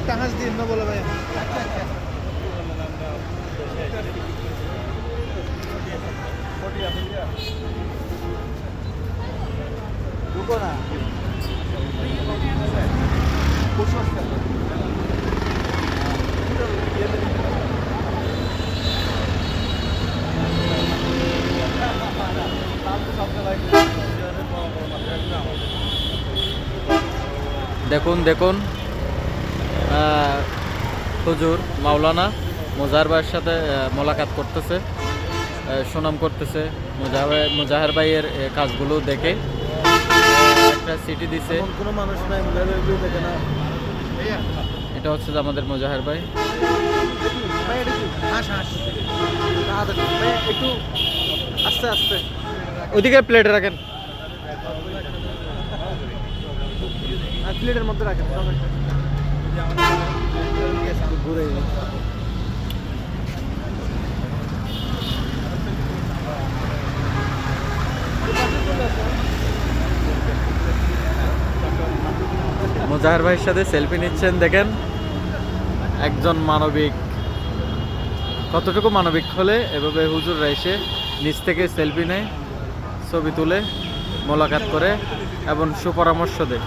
একটা হাঁস দিন না বলে ভাই। ঢুকো না। দেখুন দেখুন হুজুর মাওলানা মোজাহার ভাইয়ের সাথে মোলাকাত করতেছে, সুনাম করতেছে। মোজাহার ভাইয়ের কাজগুলো দেখে একটা সিটি দিছে। কোনো মানুষ নাই দেখে না। এটা হচ্ছে যে আমাদের মোজাহার ভাই। হাঁস হাঁস একটু আস্তে আস্তে ওইদিকে প্লেটে রাখেন। প্লেটের মধ্যে রাখেন ঘুরে। মোজাহার ভাইয়ের সাথে সেলফি নিচ্ছেন, দেখেন একজন মানবিক। কতটুকু মানবিক হলে এভাবে হুজুররা এসে নিচ থেকে সেলফি নেয়, ছবি তুলে, মোলাকাত করে এবং সুপরামর্শ দেয়।